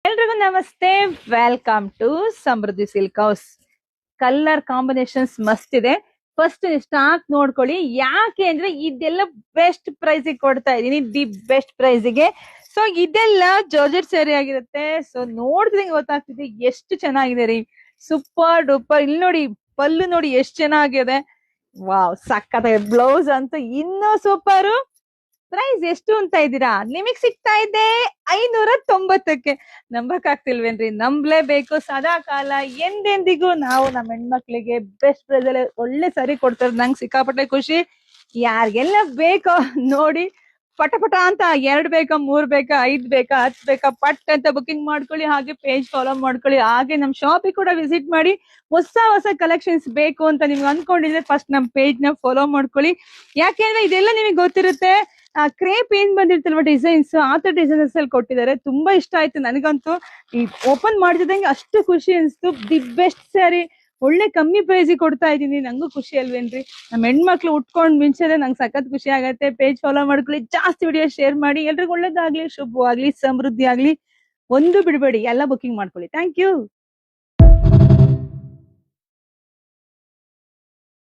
ಎಲ್ರಿಗೂ ನಮಸ್ತೆ. Welcome to Samruddhi silk house. Colour combinations ಮಸ್ತ್ ಇದೆ. ಫಸ್ಟ್ ಸ್ಟಾಕ್ ನೋಡ್ಕೊಳ್ಳಿ. ಯಾಕೆ ಅಂದ್ರೆ ಇದೆಲ್ಲ ಬೆಸ್ಟ್ ಪ್ರೈಸ್ ಕೊಡ್ತಾ ಇದೀನಿ, ದಿ ಬೆಸ್ಟ್ ಪ್ರೈಸ್ಗೆ. ಸೊ ಇದೆಲ್ಲ ಜಾರ್ಜೆಟ್ ಸ್ಯಾರಿ ಆಗಿರುತ್ತೆ. ಸೊ ನೋಡಿದ್ರೆ ಗೊತ್ತಾಗ್ತಿದೆ ಎಷ್ಟು ಚೆನ್ನಾಗಿದೆ ರೀ. Super duper. ಇಲ್ಲಿ ನೋಡಿ, ಪಲ್ಲು ನೋಡಿ ಎಷ್ಟು ಚೆನ್ನಾಗಿದೆ. ವಾವ್, ಸಕ್ಕತ್ತಾಗಿದೆ. ಬ್ಲೌಸ್ ಅಂತೂ ಇನ್ನೂ ಸೂಪರ್. ಪ್ರೈಸ್ ಎಷ್ಟು ಅಂತ ಇದ್ದೀರಾ? ನಿಮಗ್ ಸಿಗ್ತಾ ಇದೆ 590ಕ್ಕೆ. ನಂಬಕ್ ಆಗ್ತಿಲ್ವೇನ್ರಿ? ನಂಬ್ಲೇಬೇಕು. ಸದಾ ಕಾಲ ಎಂದೆಂದಿಗೂ ನಾವು ನಮ್ಮ ಹೆಣ್ಮಕ್ಳಿಗೆ ಬೆಸ್ಟ್ ಪ್ರೈಸ್ ಅಲ್ಲಿ ಒಳ್ಳೆ ಸರಿ ಕೊಡ್ತಾರೆ. ನಂಗೆ ಸಿಕ್ಕಾಪಟ್ಟೆ ಖುಷಿ. ಯಾರಿಗೆಲ್ಲ ಬೇಕೋ ನೋಡಿ, ಪಟ ಪಟ ಅಂತ 2 ಬೇಕಾ, 3 ಬೇಕಾ, 5 ಬೇಕಾ, 10 ಬೇಕಾ, ಪಟ್ ಅಂತ ಬುಕಿಂಗ್ ಮಾಡ್ಕೊಳ್ಳಿ. ಹಾಗೆ ಪೇಜ್ ಫಾಲೋ ಮಾಡ್ಕೊಳ್ಳಿ. ಹಾಗೆ ನಮ್ ಶಾಪಿಗೆ ಕೂಡ ವಿಸಿಟ್ ಮಾಡಿ. ಹೊಸ ಹೊಸ ಕಲೆಕ್ಷನ್ಸ್ ಬೇಕು ಅಂತ ನಿಮ್ಗೆ ಅನ್ಕೊಂಡಿದ್ರೆ ಫಸ್ಟ್ ನಮ್ ಪೇಜ್ ನ ಫಾಲೋ ಮಾಡ್ಕೊಳ್ಳಿ. ಯಾಕೆಂದ್ರೆ ಇದೆಲ್ಲ ನಿಮಗೆ ಗೊತ್ತಿರುತ್ತೆ. ಕ್ರೇಪ್ ಏನ್ ಬಂದಿರ್ತಲ್ವ ಡಿಸೈನ್ಸ್, ಆತರ ಡಿಸೈನ್ಸ್ ಅಲ್ಲಿ ಕೊಟ್ಟಿದ್ದಾರೆ. ತುಂಬಾ ಇಷ್ಟ ಆಯ್ತು ನನಗಂತೂ. ಈ ಓಪನ್ ಮಾಡ್ತಿದ್ದಂಗೆ ಅಷ್ಟು ಖುಷಿ ಅನ್ಸ್ತು. ದಿ ಬೆಸ್ಟ್ ಸ್ಯಾರಿ ಒಳ್ಳೆ ಕಮ್ಮಿ ಪ್ರೈಸ್ ಕೊಡ್ತಾ ಇದೀನಿ. ನಂಗೂ ಖುಷಿ ಅಲ್ವೇನ್ರಿ? ನಮ್ಮ ಹೆಣ್ಮಕ್ಳು ಉಟ್ಕೊಂಡ್ ಮಿಂಚದೆ ನಂಗೆ ಸಖತ್ ಖುಷಿ ಆಗತ್ತೆ. ಪೇಜ್ ಫಾಲೋ ಮಾಡ್ಕೊಳ್ಳಿ, ಜಾಸ್ತಿ ವಿಡಿಯೋ ಶೇರ್ ಮಾಡಿ. ಎಲ್ರಿಗೂ ಒಳ್ಳೇದಾಗ್ಲಿ, ಶುಭವಾಗ್ಲಿ, ಸಮೃದ್ಧಿ ಆಗ್ಲಿ. ಒಂದು ಬಿಡಬೇಡಿ, ಎಲ್ಲ ಬುಕಿಂಗ್ ಮಾಡ್ಕೊಳ್ಳಿ. Thank you.